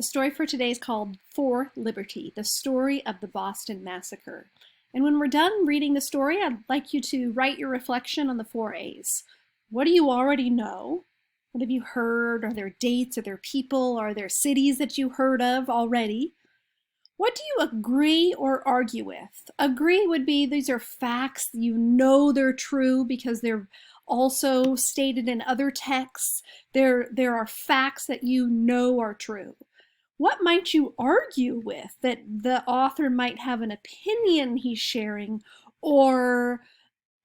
The story for today is called For Liberty, the story of the Boston Massacre. And when we're done reading the story, I'd like you to write your reflection on the 4 A's. What do you already know? What have you heard? Are there dates? Are there people? Are there cities that you heard of already? What do you agree or argue with? Agree would be these are facts, you know they're true because they're also stated in other texts. There are facts that you know are true. What might you argue with that the author might have an opinion he's sharing, or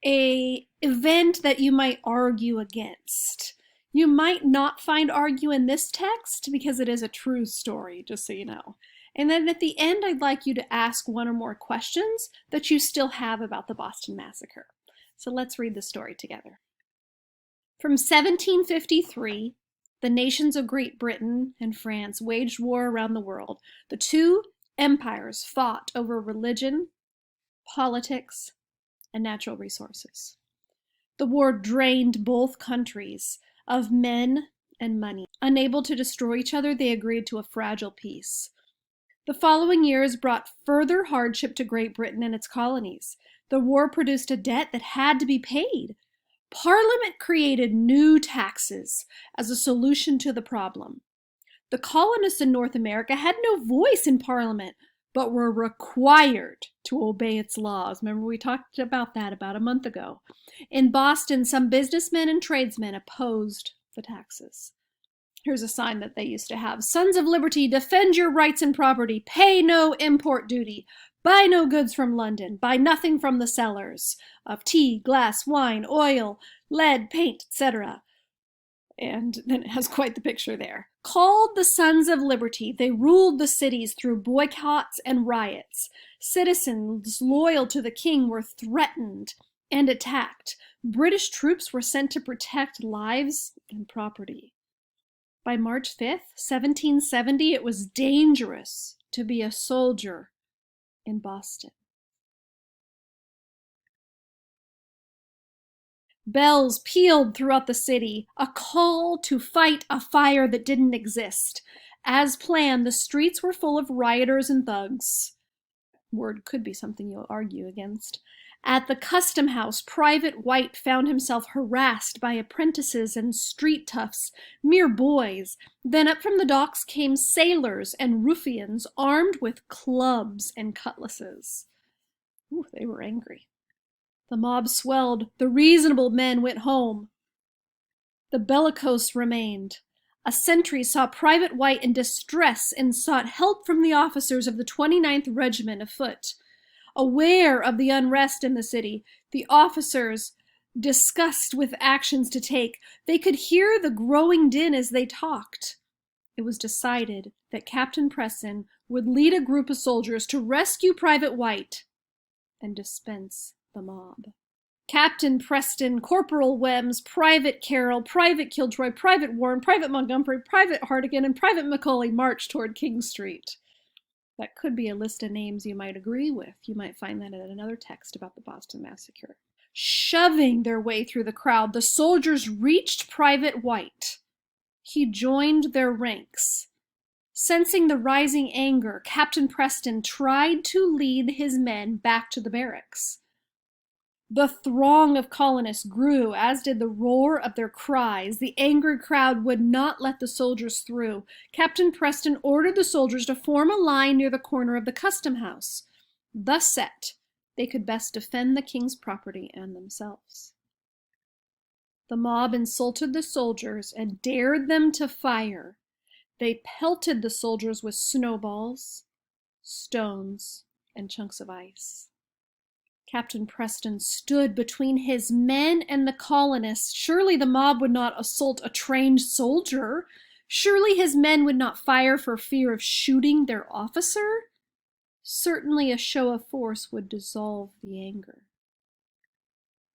a event that you might argue against? You might not find argue in this text because it is a true story, just so you know. And then at the end, I'd like you to ask one or more questions that you still have about the Boston Massacre. So let's read the story together. From 1753, the nations of Great Britain and France waged war around the world. The two empires fought over religion, politics, and natural resources. The war drained both countries of men and money. Unable to destroy each other, they agreed to a fragile peace. The following years brought further hardship to Great Britain and its colonies. The war produced a debt that had to be paid. Parliament created new taxes as a solution to the problem. The colonists in North America had no voice in Parliament, but were required to obey its laws. Remember, we talked about that about a month ago. In Boston, some businessmen and tradesmen opposed the taxes. Here's a sign that they used to have. Sons of Liberty, defend your rights and property. Pay no import duty. Buy no goods from London. Buy nothing from the sellers of tea, glass, wine, oil, lead, paint, etc. And then it has quite the picture there. Called the Sons of Liberty, they ruled the cities through boycotts and riots. Citizens loyal to the king were threatened and attacked. British troops were sent to protect lives and property. By March 5th, 1770, it was dangerous to be a soldier in Boston. Bells pealed throughout the city, a call to fight a fire that didn't exist. As planned, the streets were full of rioters and thugs. Word could be something you'll argue against. At the custom house, Private White found himself harassed by apprentices and street toughs, mere boys. Then up from the docks came sailors and ruffians armed with clubs and cutlasses. Ooh, they were angry. The mob swelled. The reasonable men went home. The bellicose remained. A sentry saw Private White in distress and sought help from the officers of the 29th Regiment afoot. Aware of the unrest in the city, the officers discussed with actions to take. They could hear the growing din as they talked. It was decided that Captain Preston would lead a group of soldiers to rescue Private White and dispense the mob. Captain Preston, Corporal Wems, Private Carroll, Private Killjoy, Private Warren, Private Montgomery, Private Hartigan, and Private Macaulay marched toward King Street. That could be a list of names you might agree with. You might find that in another text about the Boston Massacre. Shoving their way through the crowd, the soldiers reached Private White. He joined their ranks. Sensing the rising anger, Captain Preston tried to lead his men back to the barracks. The throng of colonists grew, as did the roar of their cries. The angry crowd would not let the soldiers through. Captain Preston ordered the soldiers to form a line near the corner of the custom house. Thus set, they could best defend the king's property and themselves. The mob insulted the soldiers and dared them to fire. They pelted the soldiers with snowballs, stones, and chunks of ice. Captain Preston stood between his men and the colonists. Surely the mob would not assault a trained soldier. Surely his men would not fire for fear of shooting their officer. Certainly a show of force would dissolve the anger.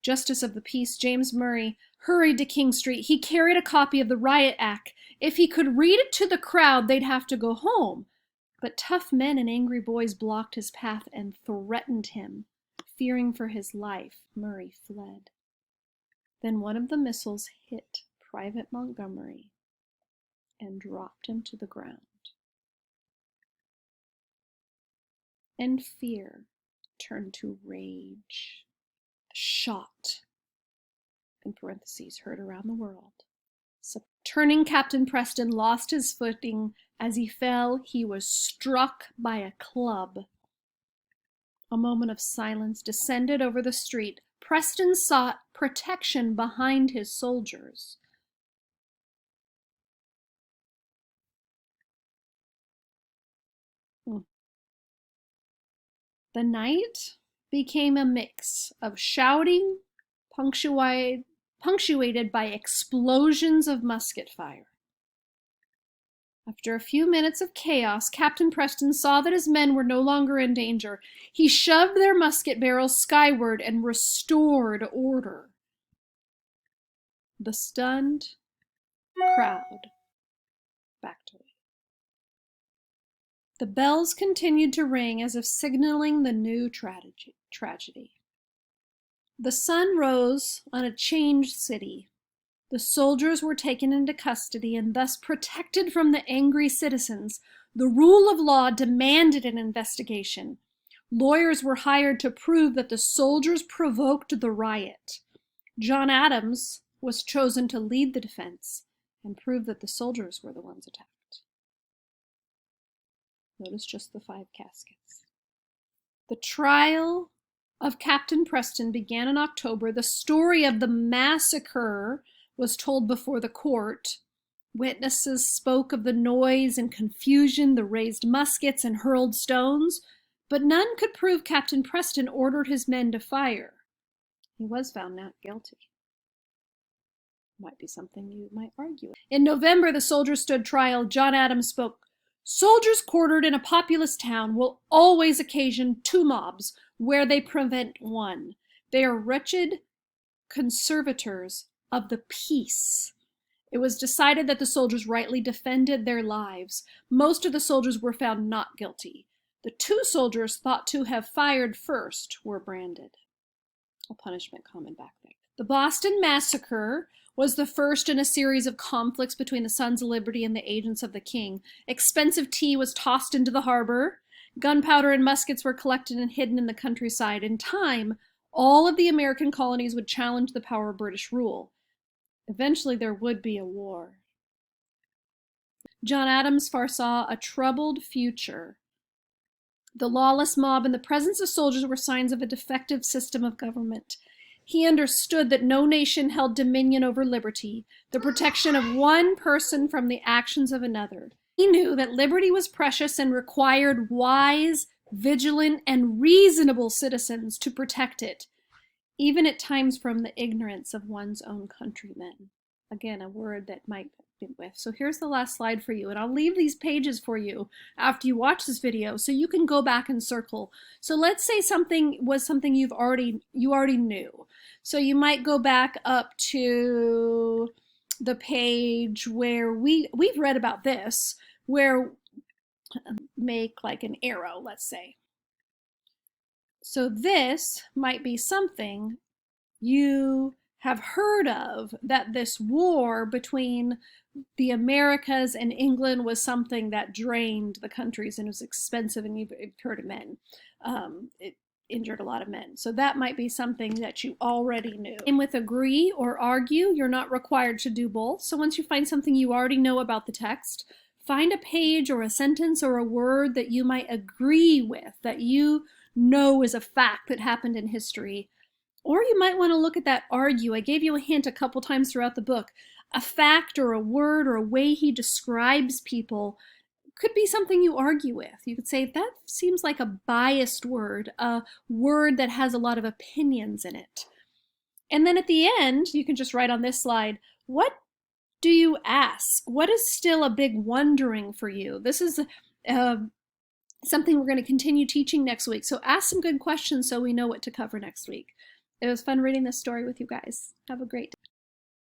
Justice of the Peace James Murray hurried to King Street. He carried a copy of the Riot Act. If he could read it to the crowd, they'd have to go home. But tough men and angry boys blocked his path and threatened him. Fearing for his life, Murray fled. Then one of the missiles hit Private Montgomery and dropped him to the ground. and fear turned to rage. The shot, in parentheses, heard around the world. So, turning, Captain Preston lost his footing. As he fell, he was struck by a club. A moment of silence descended over the street. Preston sought protection behind his soldiers. The night became a mix of shouting, punctuated by explosions of musket fire. After a few minutes of chaos, Captain Preston saw that his men were no longer in danger. He shoved their musket barrels skyward and restored order. The stunned crowd backed away. The bells continued to ring as if signaling the new tragedy. The sun rose on a changed city. The soldiers were taken into custody and thus protected from the angry citizens. The rule of law demanded an investigation. Lawyers were hired to prove that the soldiers provoked the riot. John Adams was chosen to lead the defense and prove that the soldiers were the ones attacked. Notice just the 5 caskets. The trial of Captain Preston began in October. The story of the massacre was told before the court. Witnesses spoke of the noise and confusion, the raised muskets and hurled stones, but none could prove Captain Preston ordered his men to fire. He was found not guilty. Might be something you might argue. In November, the soldiers stood trial. John Adams spoke. Soldiers quartered in a populous town will always occasion 2 mobs where they prevent 1. They are wretched conservators of the peace. It was decided that the soldiers rightly defended their lives. Most of the soldiers were found not guilty. The 2 soldiers thought to have fired first were branded. A punishment common back then. The Boston Massacre was the first in a series of conflicts between the Sons of Liberty and the agents of the king. Expensive tea was tossed into the harbor. Gunpowder and muskets were collected and hidden in the countryside. In time, all of the American colonies would challenge the power of British rule. Eventually, there would be a war. John Adams foresaw a troubled future. The lawless mob and the presence of soldiers were signs of a defective system of government. He understood that no nation held dominion over liberty, the protection of one person from the actions of another. He knew that liberty was precious and required wise, vigilant, and reasonable citizens to protect it, even at times from the ignorance of one's own countrymen. Again, a word that might be with. So here's the last slide for you, and I'll leave these pages for you after you watch this video so you can go back and circle. So let's say something was something you already knew. So you might go back up to the page where we've read about this, where make like an arrow, let's say. So this might be something you have heard of, that this war between the Americas and England was something that drained the countries and was expensive, and you've heard of men. It injured a lot of men. So that might be something that you already knew. And with agree or argue, you're not required to do both. So once you find something you already know about the text, find a page or a sentence or a word that you might agree with, that you know is a fact that happened in history. Or you might want to look at that argue. I gave you a hint a couple times throughout the book. A fact or a word or a way he describes people could be something you argue with. You could say, that seems like a biased word, a word that has a lot of opinions in it. And then at the end, you can just write on this slide, what do you ask? What is still a big wondering for you? This is something we're going to continue teaching next week. So ask some good questions so we know what to cover next week. It was fun reading this story with you guys. Have a great day.